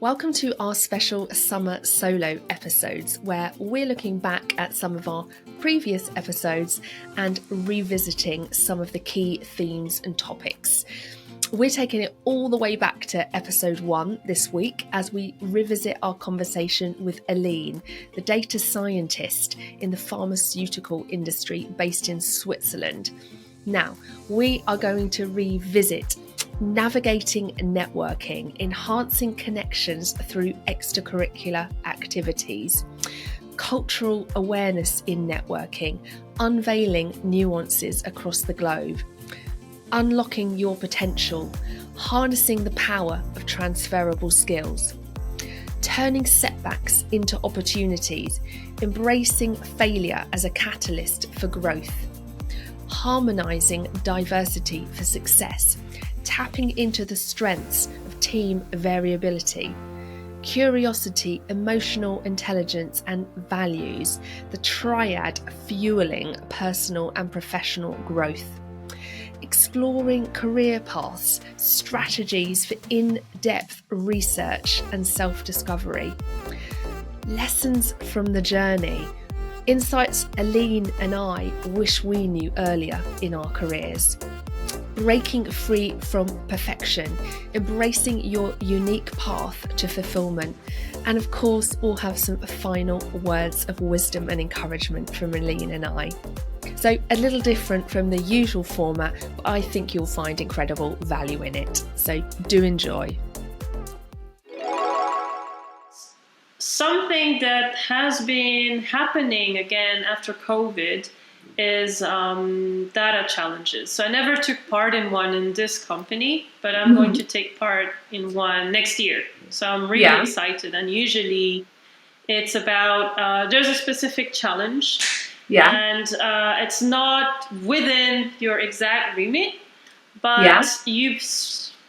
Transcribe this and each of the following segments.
Welcome to our special summer solo episodes where we're looking back at some of our previous episodes and revisiting some of the key themes and topics. We're taking it all the way back to episode 1 this week as we revisit our conversation with Aline, the data scientist in the pharmaceutical industry based in Switzerland. Now, we are going to revisit navigating networking, enhancing connections through extracurricular activities, cultural awareness in networking, unveiling nuances across the globe, unlocking your potential, harnessing the power of transferable skills, turning setbacks into opportunities, embracing failure as a catalyst for growth, harmonizing diversity for success, tapping into the strengths of team variability, curiosity, emotional intelligence, and values, the triad fueling personal and professional growth, exploring career paths, strategies for in-depth research and self-discovery, lessons from the journey, insights Aline and I wish we knew earlier in our careers, breaking free from perfection, embracing your unique path to fulfillment, and of course we'll have some final words of wisdom and encouragement from Aline and I. So a little different from the usual format, but I think you'll find incredible value in it. So do enjoy. Something that has been happening again after COVID is data challenges. So I never took part in one in this company, but I'm going to take part in one next year. So I'm really excited. And usually it's about, there's a specific challenge. And it's not within your exact remit, but you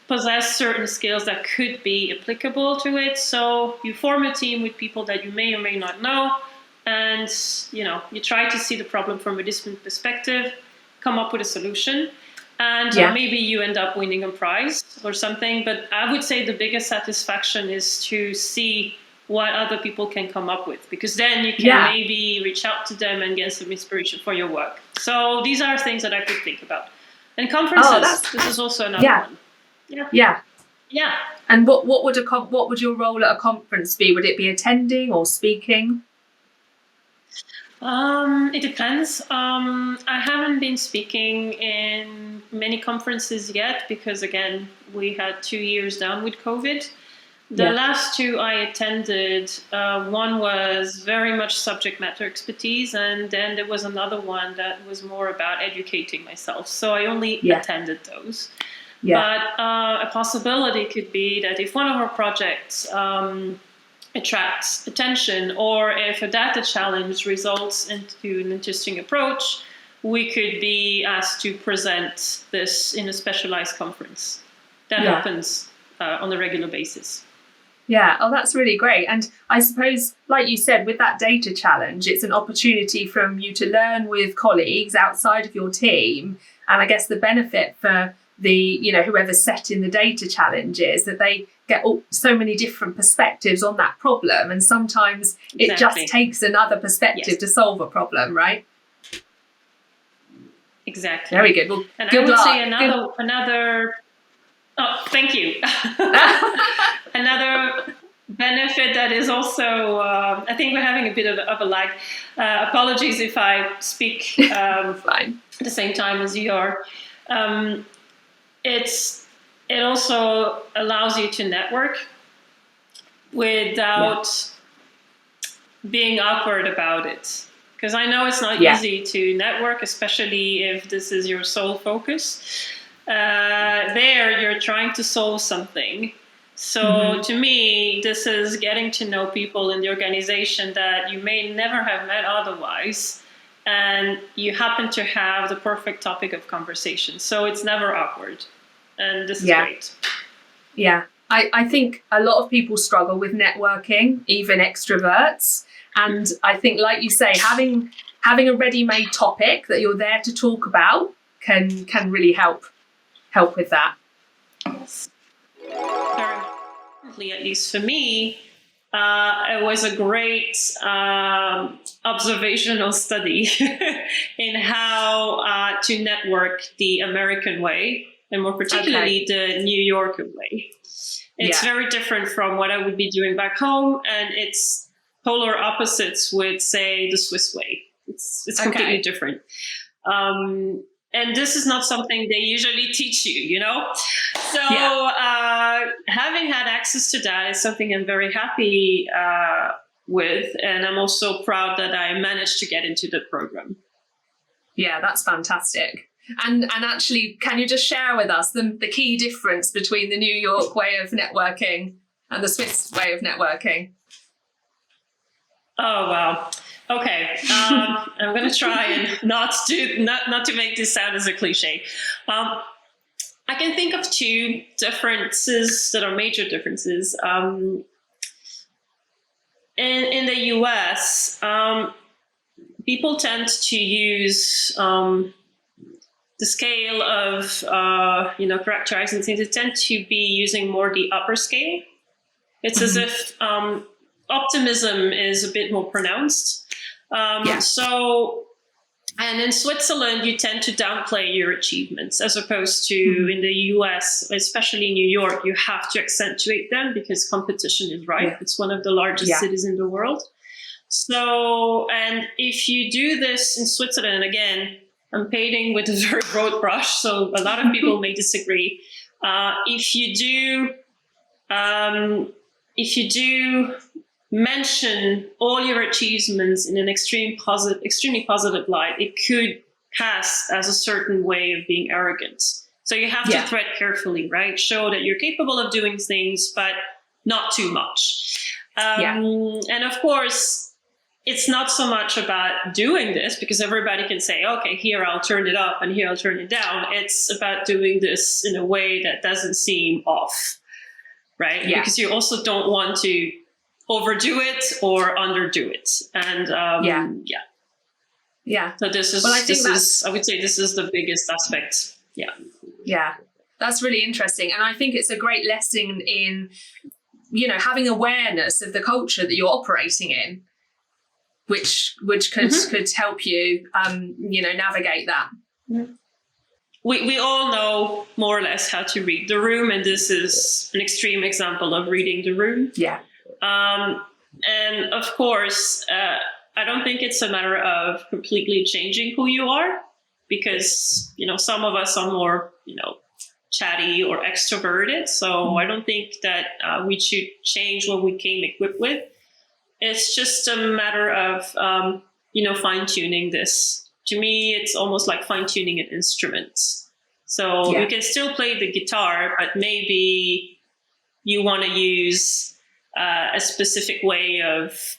possess certain skills that could be applicable to it. So you form a team with people that you may or may not know. And, you try to see the problem from a different perspective, come up with a solution, and maybe you end up winning a prize or something. But I would say the biggest satisfaction is to see what other people can come up with, because then you can maybe reach out to them and get some inspiration for your work. So these are things that I could think about. And conferences, this is also another one. Yeah. And what would your role at a conference be? Would it be attending or speaking? It depends. I haven't been speaking in many conferences yet because, again, we had 2 years down with COVID. The last 2 I attended, one was very much subject matter expertise, and then there was another one that was more about educating myself. So I only attended those. But a possibility could be that if one of our projects attracts attention, or if a data challenge results into an interesting approach, we could be asked to present this in a specialized conference. That happens on a regular basis. Yeah, that's really great. And I suppose, like you said, with that data challenge, it's an opportunity from you to learn with colleagues outside of your team. And I guess the benefit for the, whoever's setting the data challenge is that they get so many different perspectives on that problem. And sometimes it just takes another perspective to solve a problem, right? Exactly. Very good. Well, and good I would luck. say another. Oh, thank you. Another benefit that is also, I think we're having a bit of a lag. Apologies if I speak Fine. at the same time as you are. It also allows you to network without being awkward about it. Because I know it's not easy to network, especially if this is your sole focus. There, you're trying to solve something. So to me, this is getting to know people in the organization that you may never have met otherwise. And you happen to have the perfect topic of conversation. So it's never awkward. And this is great. Yeah. I think a lot of people struggle with networking, even extroverts. And I think, like you say, having a ready-made topic that you're there to talk about can really help with that. Yes. Ironically, at least for me, it was a great observational study in how to network the American way, and more particularly the New Yorker way. It's very different from what I would be doing back home, and it's polar opposites with, say, the Swiss way. It's completely different. And this is not something they usually teach you, you know? So having had access to that is something I'm very happy with. And I'm also proud that I managed to get into the program. Yeah, that's fantastic. And actually, can you just share with us the key difference between the New York way of networking and the Swiss way of networking? Oh, wow. Okay, I'm going to try and not to make this sound as a cliche. I can think of two differences that are major differences. In the US, people tend to use the scale of characterizing things. They tend to be using more the upper scale. It's as if optimism is a bit more pronounced. So, and in Switzerland, you tend to downplay your achievements, as opposed to in the US, especially New York, you have to accentuate them because competition is rife. Yeah. It's one of the largest cities in the world. So, and if you do this in Switzerland, again, I'm painting with a very broad brush, so a lot of people may disagree. If you do mention all your achievements in an extremely positive light, it could pass as a certain way of being arrogant. So you have to tread carefully, right? Show that you're capable of doing things, but not too much. And of course, it's not so much about doing this, because everybody can say, okay, here I'll turn it up and here I'll turn it down. It's about doing this in a way that doesn't seem off, right? Yeah. Because you also don't want to overdo it or underdo it. And so this is, I would say this is the biggest aspect. Yeah, that's really interesting. And I think it's a great lesson in, having awareness of the culture that you're operating in, which could help you, navigate that. We all know more or less how to read the room, and this is an extreme example of reading the room. Yeah. And of course, I don't think it's a matter of completely changing who you are, because, some of us are more, chatty or extroverted. So I don't think that we should change what we came equipped with. It's just a matter of, fine-tuning this. To me, it's almost like fine-tuning an instrument. So you can still play the guitar, but maybe you want to use a specific way of,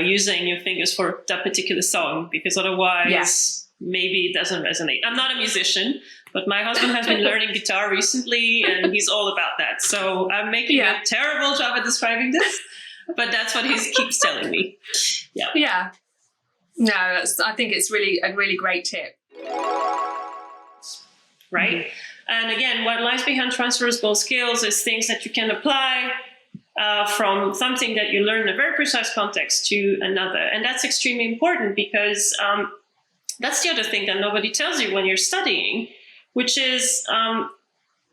using your fingers for that particular song, because otherwise maybe it doesn't resonate. I'm not a musician, but my husband has been learning guitar recently, and he's all about that. So I'm making a terrible job at describing this, but that's what he keeps telling me. Yeah. No, I think it's really a really great tip. Right? And again, what lies behind transferable skills is things that you can apply from something that you learn in a very precise context to another. And that's extremely important, because that's the other thing that nobody tells you when you're studying, which is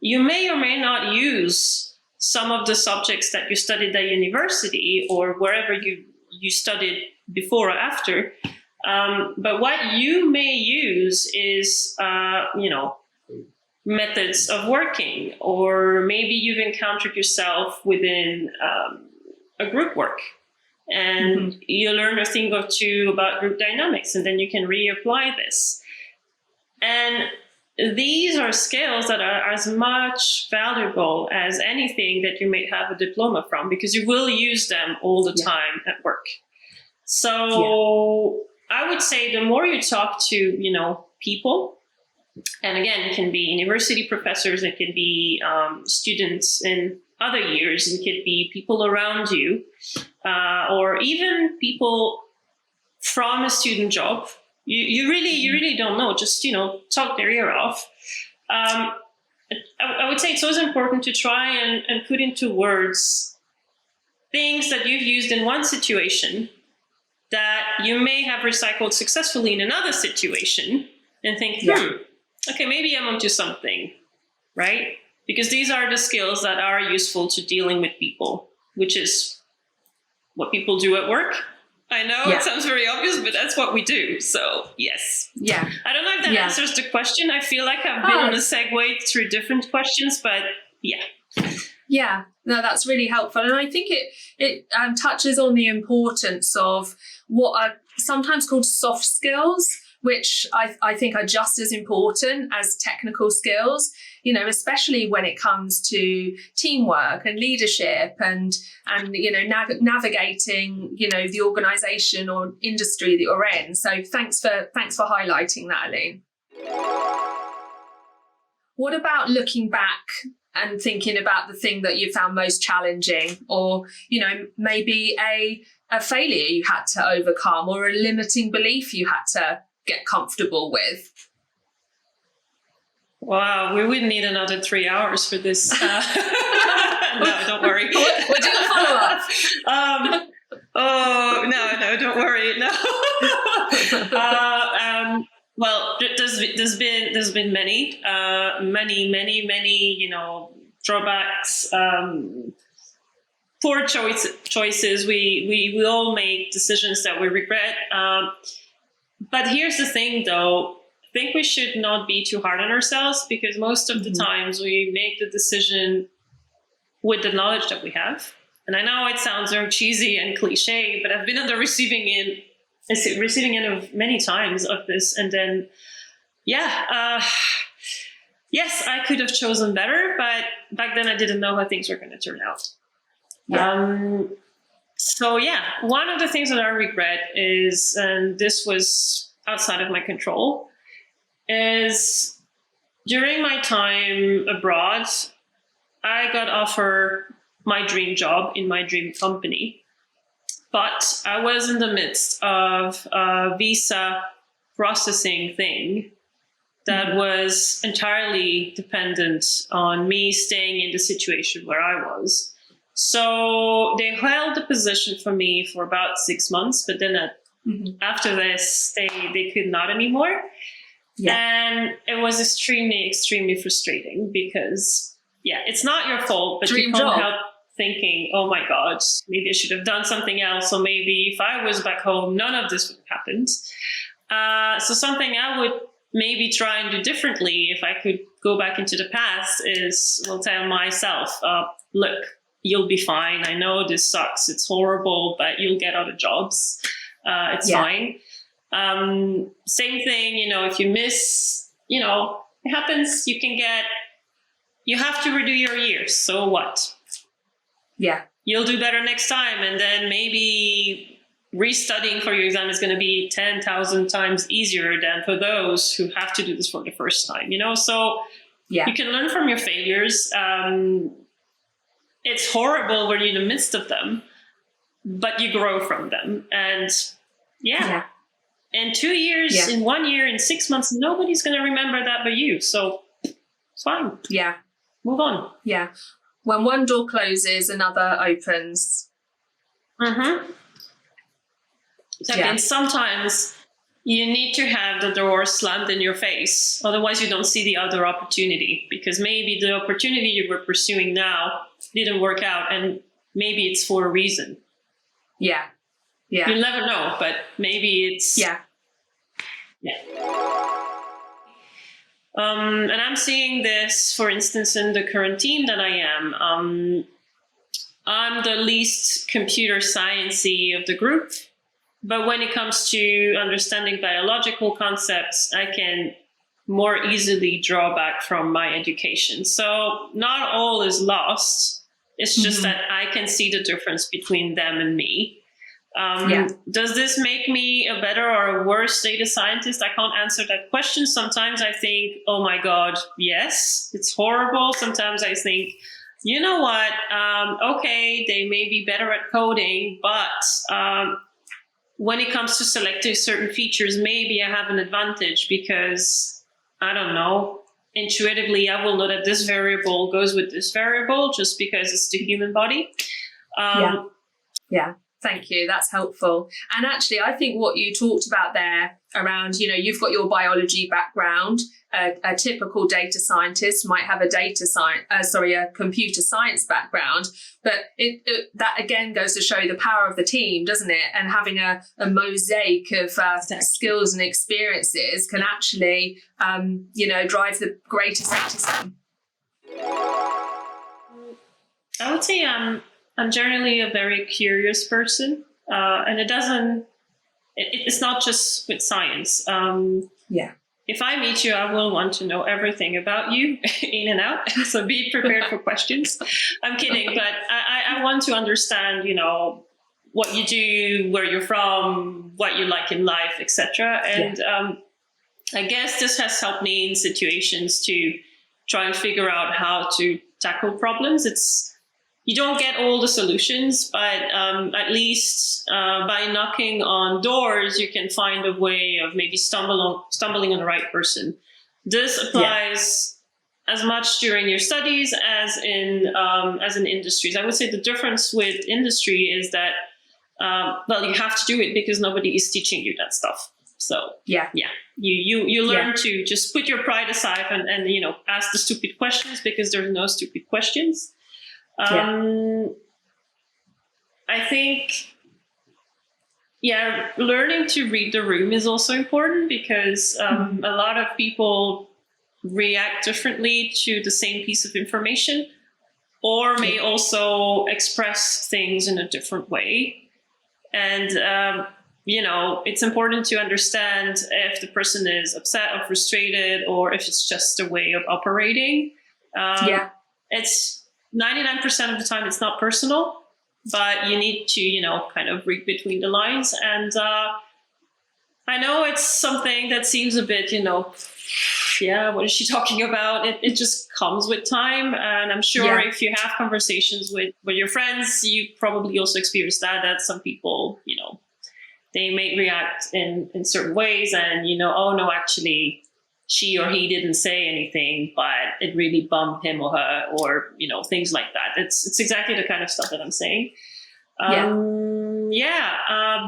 you may or may not use some of the subjects that you studied at university or wherever you studied before or after. But what you may use is, methods of working, or maybe you've encountered yourself within a group work, and you learn a thing or two about group dynamics, and then you can reapply this. And these are skills that are as much valuable as anything that you may have a diploma from, because you will use them all the time at work. So I would say the more you talk to, people, and again, it can be university professors, it can be students in other years, it could be people around you, or even people from a student job. You really don't know. Just, talk their ear off. I would say it's always important to try and put into words things that you've used in one situation that you may have recycled successfully in another situation, and think, okay, maybe I'm onto something, right? Because these are the skills that are useful to dealing with people, which is what people do at work. I know it sounds very obvious, but that's what we do. So, yes. Yeah. I don't know if that answers the question. I feel like I've been on a segue through different questions, but yeah. Yeah, no, that's really helpful. And I think it touches on the importance of what are sometimes called soft skills, which I think are just as important as technical skills, you know, especially when it comes to teamwork and leadership and you know, navigating, you know, the organization or industry that you're in. So thanks for highlighting that, Aline. What about looking back and thinking about the thing that you found most challenging, or, you know, maybe a failure you had to overcome, or a limiting belief you had to get comfortable with? Wow, we would need another 3 hours for this. No, don't worry. We'll do a follow-up. Oh, no, don't worry. No. Well, there's been many, you know, drawbacks, poor choices. We all make decisions that we regret. But here's the thing, though. I think we should not be too hard on ourselves, because most of the times we make the decision with the knowledge that we have. And I know it sounds very cheesy and cliche, but I've been on the receiving end of many times of this. And then, yes, I could have chosen better, but back then I didn't know how things were going to turn out. Yeah. One of the things that I regret is, and this was outside of my control, is during my time abroad, I got offered my dream job in my dream company. But I was in the midst of a visa processing thing that was entirely dependent on me staying in the situation where I was. So they held the position for me for about 6 months, but then after this, they could not anymore. Yeah. And it was extremely, extremely frustrating because, it's not your fault, but you can't help thinking, oh my God, maybe I should have done something else. Or maybe if I was back home, none of this would have happened. So something I would maybe try and do differently if I could go back into the past is, tell myself, look, you'll be fine. I know this sucks. It's horrible, but you'll get other jobs. It's fine. Same thing, if you miss, it happens. You have to redo your years. So what? Yeah. You'll do better next time. And then maybe restudying for your exam is going to be 10,000 times easier than for those who have to do this for the first time, So you can learn from your failures. It's horrible when you're in the midst of them, but you grow from them. And in 2 years, in 1 year, in 6 months, nobody's going to remember that but you. So it's fine. Yeah. Move on. Yeah. When one door closes, another opens. And sometimes you need to have the door slammed in your face. Otherwise, you don't see the other opportunity, because maybe the opportunity you were pursuing now didn't work out, and maybe it's for a reason. Yeah. You'll never know, but maybe it's... and I'm seeing this, for instance, in the current team that I am. I'm the least computer sciencey of the group, but when it comes to understanding biological concepts, I can more easily draw back from my education. So not all is lost. It's just that I can see the difference between them and me. Does this make me a better or a worse data scientist? I can't answer that question. Sometimes I think, oh my God, yes, it's horrible. Sometimes I think, you know what? Okay, they may be better at coding, but when it comes to selecting certain features, maybe I have an advantage because, I don't know, intuitively I will know that this variable goes with this variable just because it's the human body. Yeah. Thank you. That's helpful. And actually, I think what you talked about there around, you've got your biology background. A typical data scientist might have a computer science background, but that again goes to show the power of the team, doesn't it? And having a mosaic of skills and experiences can actually, drive the greatest outcome. I would say I'm generally a very curious person, and it's not just with science. If I meet you, I will want to know everything about you in and out. So be prepared for questions. I'm kidding, but I want to understand, what you do, where you're from, what you like in life, etc. And I guess this has helped me in situations to try and figure out how to tackle problems. You don't get all the solutions, but at least by knocking on doors, you can find a way of maybe stumbling on the right person. This applies as much during your studies as in industries. I would say the difference with industry is that, you have to do it because nobody is teaching you that stuff. So you learn to just put your pride aside and ask the stupid questions because there's no stupid questions. I think, learning to read the room is also important because a lot of people react differently to the same piece of information or may also express things in a different way. And, it's important to understand if the person is upset or frustrated or if it's just a way of operating. It's 99% of the time it's not personal, but you need to, kind of read between the lines. And I know it's something that seems a bit, what is she talking about? It just comes with time. And I'm sure if you have conversations with your friends, you probably also experience that some people, they may react in certain ways and, oh no, actually, she or he didn't say anything, but it really bummed him or her, or things like that. It's exactly the kind of stuff that I'm saying.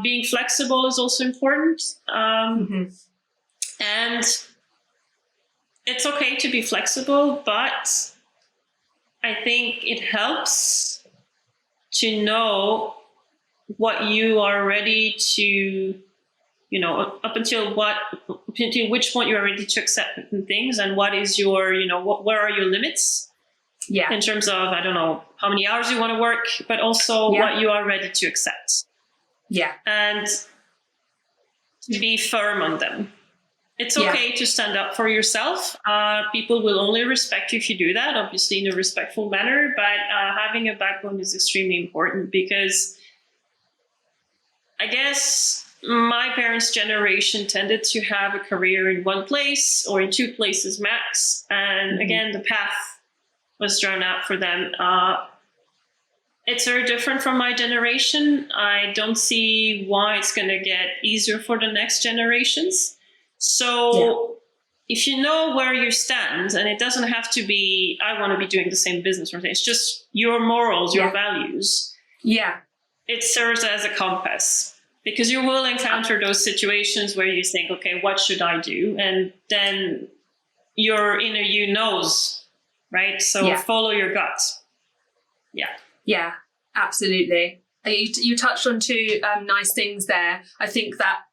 Being flexible is also important, and it's okay to be flexible. But I think it helps to know what you are ready to. Up until which point you are ready to accept things, and what is your, where are your limits? In terms of, I don't know, how many hours you want to work, but also what you are ready to accept. And to be firm on them. It's okay to stand up for yourself. People will only respect you if you do that, obviously in a respectful manner, but having a backbone is extremely important because I guess my parents' generation tended to have a career in one place or in two places max. And again, the path was drawn out for them. It's very different from my generation. I don't see why it's going to get easier for the next generations. So if you know where you stand, and it doesn't have to be, I want to be doing the same business or something. It's just your morals, your values. It serves as a compass. Because you will encounter those situations where you think, okay, what should I do? And then your inner you knows, right? So follow your gut. Yeah, absolutely. You touched on two nice things there. I think that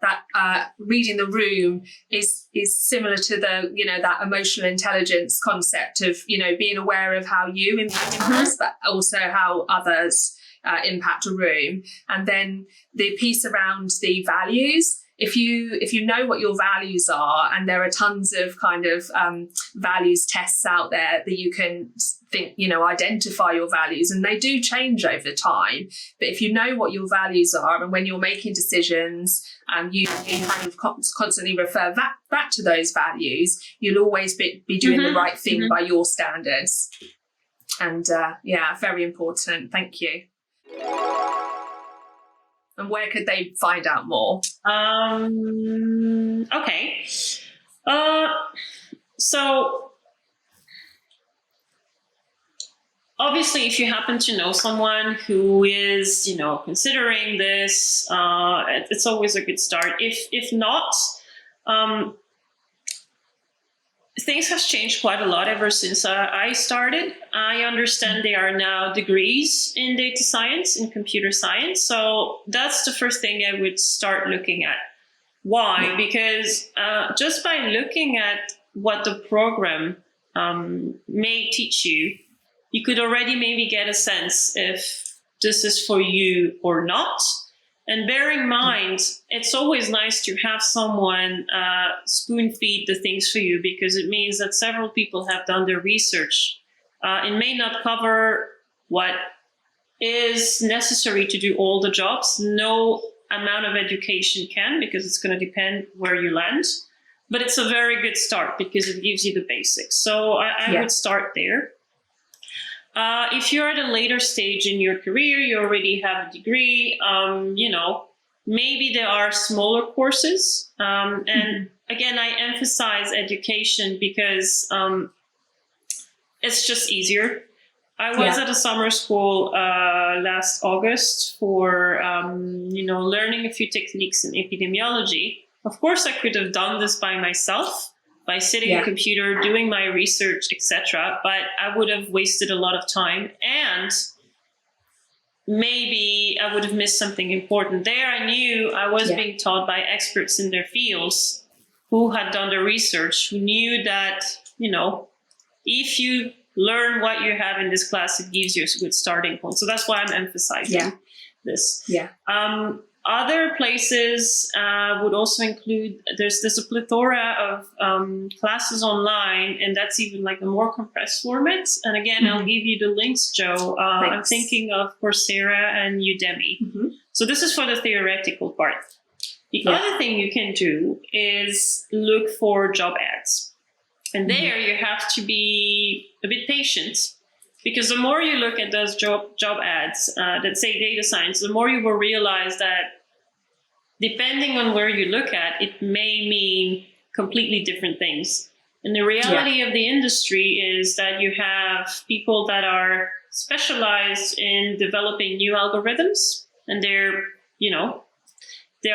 reading the room is similar to the, that emotional intelligence concept of, being aware of how you impact others, but also how others impact a room. And then the piece around the values, if you know what your values are, and there are tons of kind of values tests out there that you can think, identify your values, and they do change over time. But if you know what your values are, and when you're making decisions, you kind of constantly refer back to those values, you'll always be doing the right thing by your standards. And very important. Thank you. And where could they find out more? Okay. So obviously, if you happen to know someone who is, considering this, it's always a good start. If not, things have changed quite a lot ever since I started. I understand there are now degrees in data science, in computer science. So that's the first thing I would start looking at. Why? Because just by looking at what the program may teach you, you could already maybe get a sense if this is for you or not. And bear in mind, it's always nice to have someone spoon feed the things for you, because it means that several people have done their research. It may not cover what is necessary to do all the jobs. No amount of education can, because it's going to depend where you land. But it's a very good start because it gives you the basics. So I would start there. If you're at a later stage in your career, you already have a degree, maybe there are smaller courses. And again, I emphasize education because it's just easier. I was at a summer school last August for, learning a few techniques in epidemiology. Of course, I could have done this by myself, by sitting at a computer, doing my research, etc. But I would have wasted a lot of time, and maybe I would have missed something important. There, I knew I was being taught by experts in their fields who had done the research, who knew that, if you learn what you have in this class, it gives you a good starting point. So that's why I'm emphasizing this. Other places would also include, there's a plethora of classes online, and that's even like the more compressed formats. And again, I'll give you the links, Joe. I'm thinking of Coursera and Udemy. So this is for the theoretical part. The other thing you can do is look for job ads. And there you have to be a bit patient, because the more you look at those job ads that say data science, the more you will realize that depending on where you look at, it may mean completely different things. And the reality of the industry is that you have people that are specialized in developing new algorithms, and there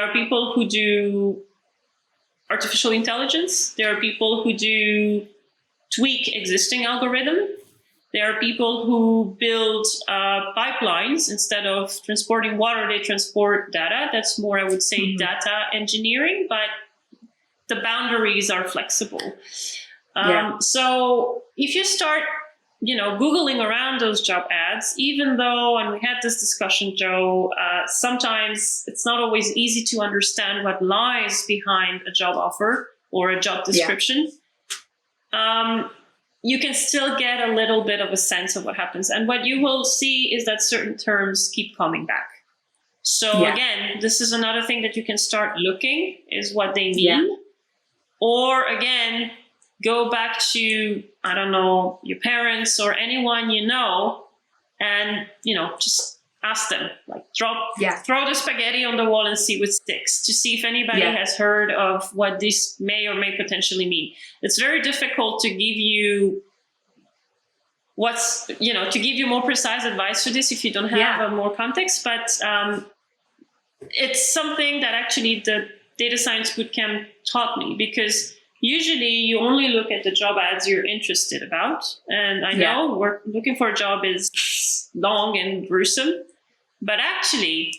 are people who do artificial intelligence. There are people who do tweak existing algorithm. There are people who build pipelines. Instead of transporting water, they transport data. That's more, I would say, data engineering, but the boundaries are flexible. So if you start, Googling around those job ads, even though, and we had this discussion, Joe, sometimes it's not always easy to understand what lies behind a job offer or a job description. You can still get a little bit of a sense of what happens. And what you will see is that certain terms keep coming back. So again, this is another thing that you can start looking, is what they mean. Or again, go back to, I don't know, your parents or anyone and, just ask them, like throw the spaghetti on the wall and see what sticks, to see if anybody has heard of what this may or may potentially mean. It's very difficult to give you to give you more precise advice for this if you don't have more context, but it's something that actually the data science bootcamp taught me, because usually you only look at the job ads you're interested about. And I know we're looking for a job is long and gruesome, but actually,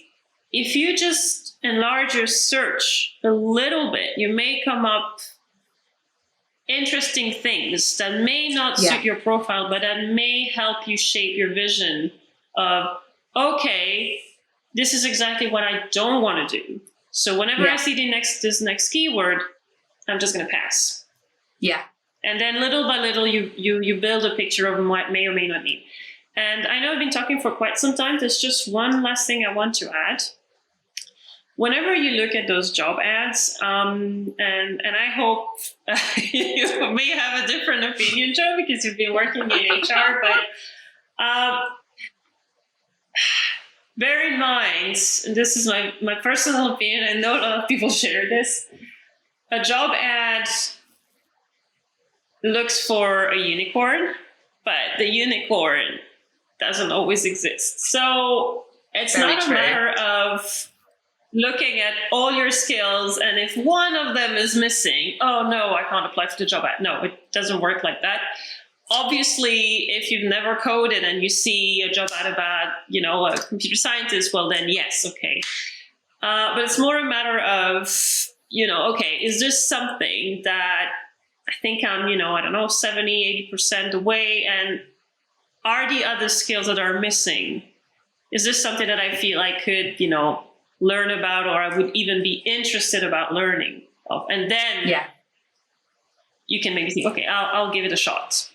if you just enlarge your search a little bit, you may come up interesting things that may not suit your profile, but that may help you shape your vision of, okay, this is exactly what I don't want to do. So whenever I see this next keyword, I'm just going to pass. And then little by little, you build a picture of what may or may not mean. And I know I've been talking for quite some time. There's just one last thing I want to add. Whenever you look at those job ads, and I hope you may have a different opinion, Joe, because you've been working in HR, but bear in mind, and this is my personal opinion, I know a lot of people share this, a job ad looks for a unicorn, but the unicorn doesn't always exist. So it's Very not a true. matter of looking at all your skills, and if one of them is missing, oh no, I can't apply for the job ad. No, it doesn't work like that. Obviously, if you've never coded and you see a job ad about, a computer scientist, well then yes, okay. But it's more a matter of, okay, is this something that I think I'm, 70, 80% away, and are the other skills that are missing, is this something that I feel I could, learn about, or I would even be interested about learning of? And then you can maybe think, okay, I'll give it a shot.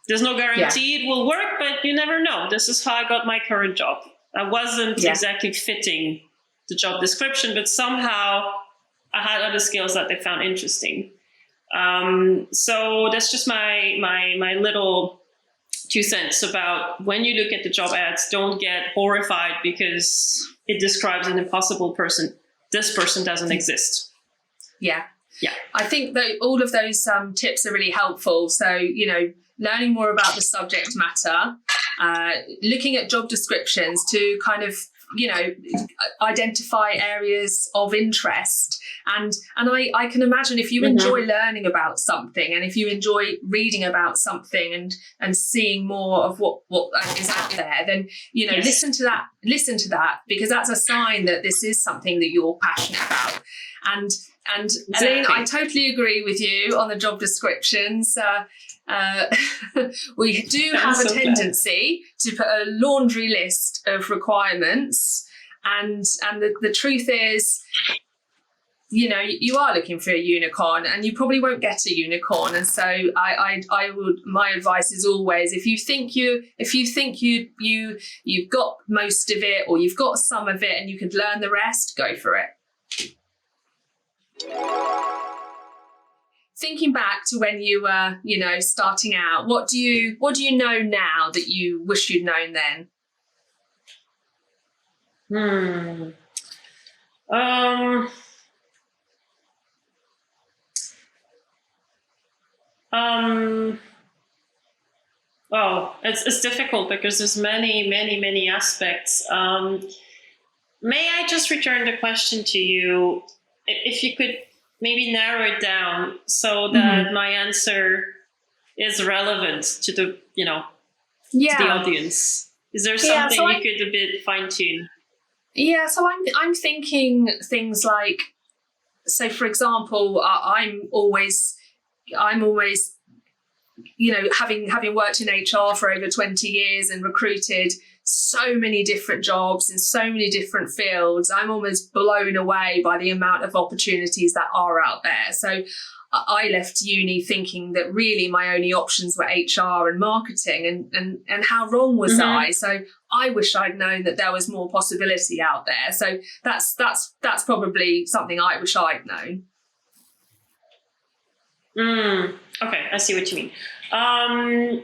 There's no guarantee it will work, but you never know. This is how I got my current job. I wasn't exactly fitting the job description, but somehow I had other skills that they found interesting. So that's just my little 2 cents about when you look at the job ads, don't get horrified because it describes an impossible person. This person doesn't exist. Yeah. Yeah. I think that all of those tips are really helpful. So, learning more about the subject matter, looking at job descriptions to kind of, identify areas of interest. And I can imagine if you enjoy learning about something, and if you enjoy reading about something and seeing more of what is out there, then, listen to that, because that's a sign that this is something that you're passionate about. And Exactly. Aline, I totally agree with you on the job descriptions. We do have a tendency to put a laundry list of requirements, and the truth is, you are looking for a unicorn, and you probably won't get a unicorn. And so I would, my advice is always, if you think you've got most of it, or you've got some of it and you could learn the rest, go for it. Thinking back to when you were, starting out, what do you know now that you wish you'd known then? Well, it's difficult because there's many aspects. May I just return the question to you? If you could maybe narrow it down so that my answer is relevant to the, to the audience. Is there something you could a bit fine tune? Yeah, so I'm thinking things like, so for example, I'm always, having worked in HR for over 20 years and recruited so many different jobs in so many different fields, I'm almost blown away by the amount of opportunities that are out there. So I left uni thinking that really my only options were HR and marketing, and how wrong was I? So I wish I'd known that there was more possibility out there. So that's probably something I wish I'd known. Okay, I see what you mean.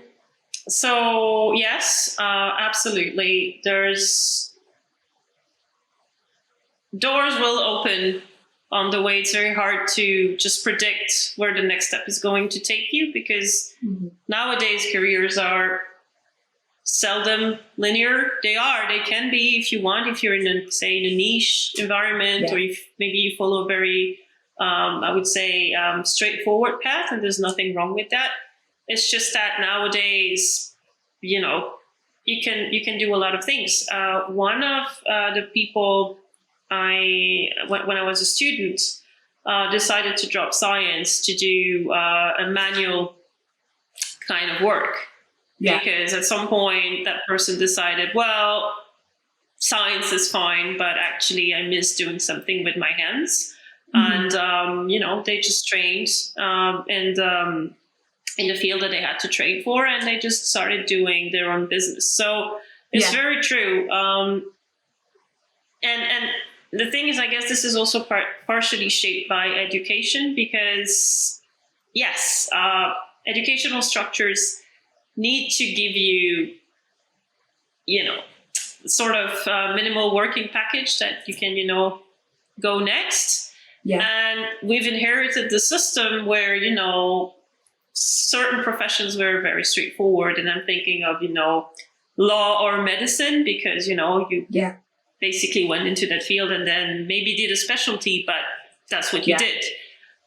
So yes, absolutely. Doors will open on the way. It's very hard to just predict where the next step is going to take you, because nowadays careers are seldom linear. They can be if you want, if you're in a niche environment, or if maybe you follow a very, I would say, straightforward path, and there's nothing wrong with that. It's just that nowadays, you can do a lot of things. One of the people when I was a student, decided to drop science to do a manual kind of work. Because at some point that person decided, well, science is fine, but actually I miss doing something with my hands. And, they just trained in the field that they had to train for, and they just started doing their own business. So it's very true. And the thing is, I guess this is also partially shaped by education, because yes, educational structures need to give you, sort of minimal working package that you can, go next. And we've inherited the system where, certain professions were very straightforward. And I'm thinking of, law or medicine because, you basically went into that field and then maybe did a specialty, but that's what you did.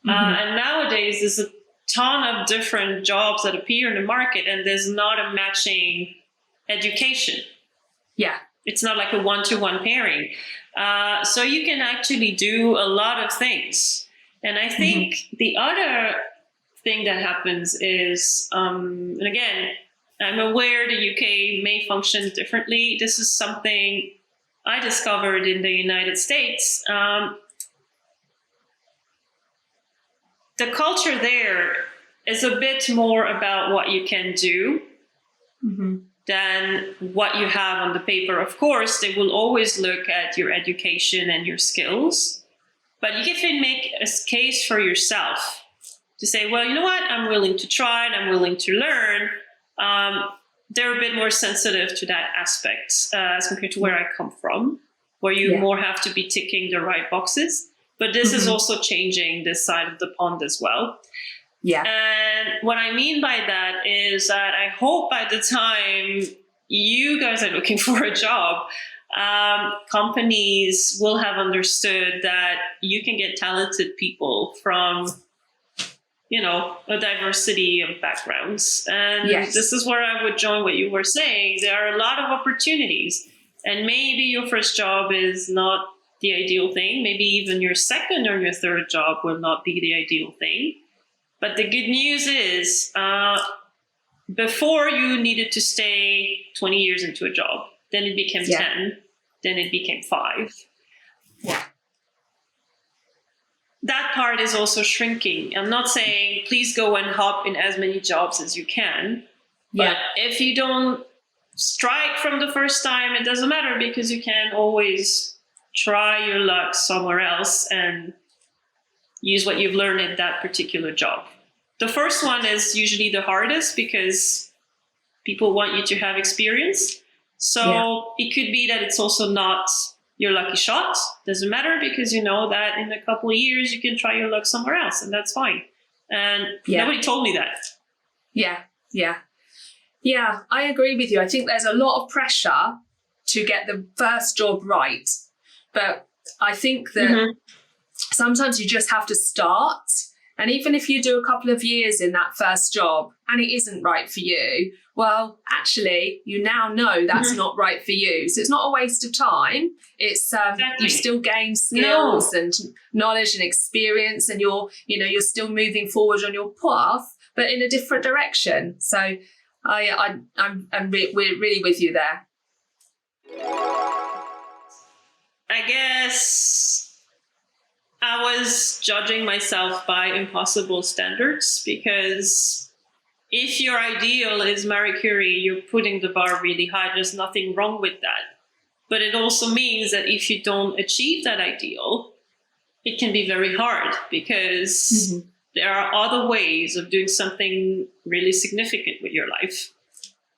And nowadays there's a ton of different jobs that appear in the market and there's not a matching education. Yeah. It's not like a one-to-one pairing. So you can actually do a lot of things. And I think the other thing that happens is, and again, I'm aware the UK may function differently. This is something I discovered in the United States. The culture there is a bit more about what you can do than what you have on the paper. Of course, they will always look at your education and your skills, but you can make a case for yourself to say, well, you know what, I'm willing to try and I'm willing to learn. They're a bit more sensitive to that aspect as compared to where I come from, where you more have to be ticking the right boxes. But this is also changing this side of the pond as well. Yeah. And what I mean by that is that I hope by the time you guys are looking for a job, companies will have understood that you can get talented people from, a diversity of backgrounds. And this is where I would join what you were saying. There are a lot of opportunities. And maybe your first job is not the ideal thing. Maybe even your second or your third job will not be the ideal thing. But the good news is, before you needed to stay 20 years into a job, then it became 10, then it became 5. Yeah. That part is also shrinking. I'm not saying please go and hop in as many jobs as you can. But if you don't strike from the first time, it doesn't matter because you can always try your luck somewhere else and use what you've learned in that particular job. The first one is usually the hardest because people want you to have experience. So it could be that it's also not your lucky shot. Doesn't matter because you know that in a couple of years you can try your luck somewhere else and that's fine. And nobody told me that. Yeah, I agree with you. I think there's a lot of pressure to get the first job right. But I think that sometimes you just have to start. And even if you do a couple of years in that first job and it isn't right for you, well, actually, you now know that's not right for you. So it's not a waste of time. It's you still gain skills and knowledge and experience, and you're still moving forward on your path, but in a different direction. So we're really with you there. I guess I was judging myself by impossible standards because if your ideal is Marie Curie, you're putting the bar really high. There's nothing wrong with that. But it also means that if you don't achieve that ideal, it can be very hard because there are other ways of doing something really significant with your life,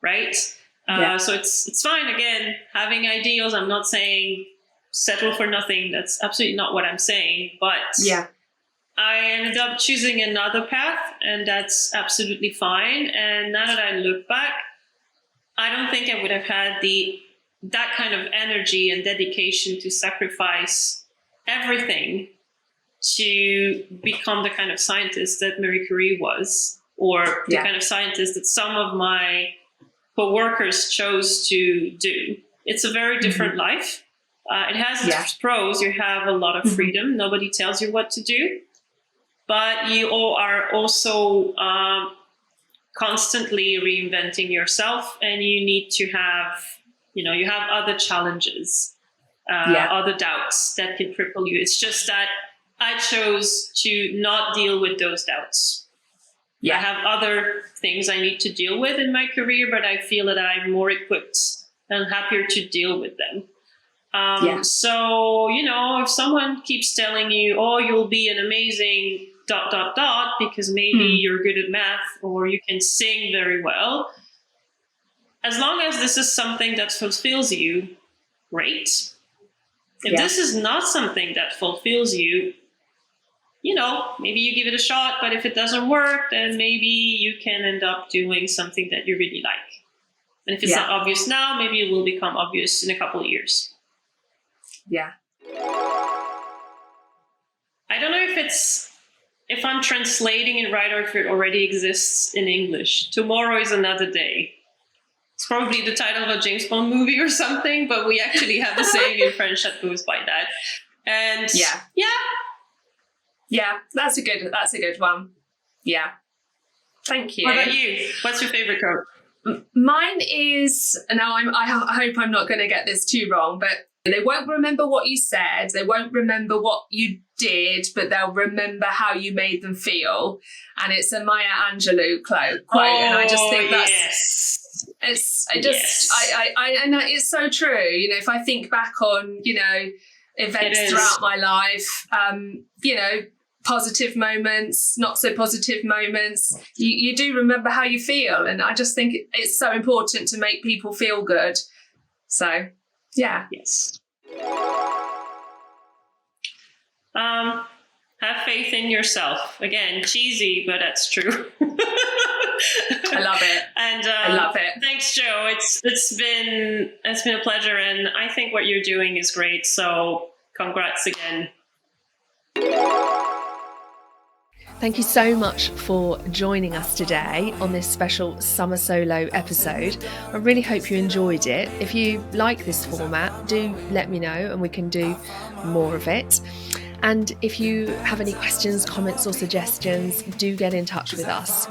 right? So it's fine, again, having ideals. I'm not saying settle for nothing. That's absolutely not what I'm saying. But I ended up choosing another path, and that's absolutely fine. And now that I look back, I don't think I would have had that kind of energy and dedication to sacrifice everything to become the kind of scientist that Marie Curie was, or the kind of scientist that some of my co-workers chose to do. It's a very different life. It has its pros. You have a lot of freedom. Nobody tells you what to do. But you all are also constantly reinventing yourself, and you need to have, you have other challenges, other doubts that can cripple you. It's just that I chose to not deal with those doubts. I have other things I need to deal with in my career, but I feel that I'm more equipped and happier to deal with them. So, if someone keeps telling you, oh, you'll be an amazing ... because maybe you're good at math or you can sing very well. As long as this is something that fulfills you, great. If this is not something that fulfills you, maybe you give it a shot, but if it doesn't work, then maybe you can end up doing something that you really like. And if it's not obvious now, maybe it will become obvious in a couple of years. Yeah. I don't know if I'm translating it right or if it already exists in English. Tomorrow is another day. It's probably the title of a James Bond movie or something, but we actually have a saying in French that goes by that. And yeah, that's a good one. Yeah. Thank you. What about you? What's your favorite quote? Mine is, now I hope I'm not going to get this too wrong, but they won't remember what you said, they won't remember what you did, but they'll remember how you made them feel. And it's a Maya Angelou quote, and I just think that's and it's so true. You know, if I think back on, you know, events throughout my life, you know, positive moments, not so positive moments, you do remember how you feel, and I just think it's so important to make people feel good. So yeah. Yes. Have faith in yourself. Again, cheesy, but that's true. I love it. And I love it. Thanks, Joe. It's been a pleasure, and I think what you're doing is great. So congrats again. Thank you so much for joining us today on this special summer solo episode. I really hope you enjoyed it. If you like this format, do let me know and we can do more of it. And if you have any questions, comments or suggestions, do get in touch with us.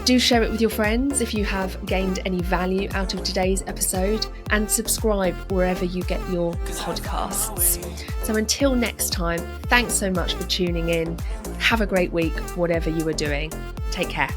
Do share it with your friends if you have gained any value out of today's episode, and subscribe wherever you get your podcasts. So until next time, thanks so much for tuning in. Have a great week, whatever you are doing. Take care.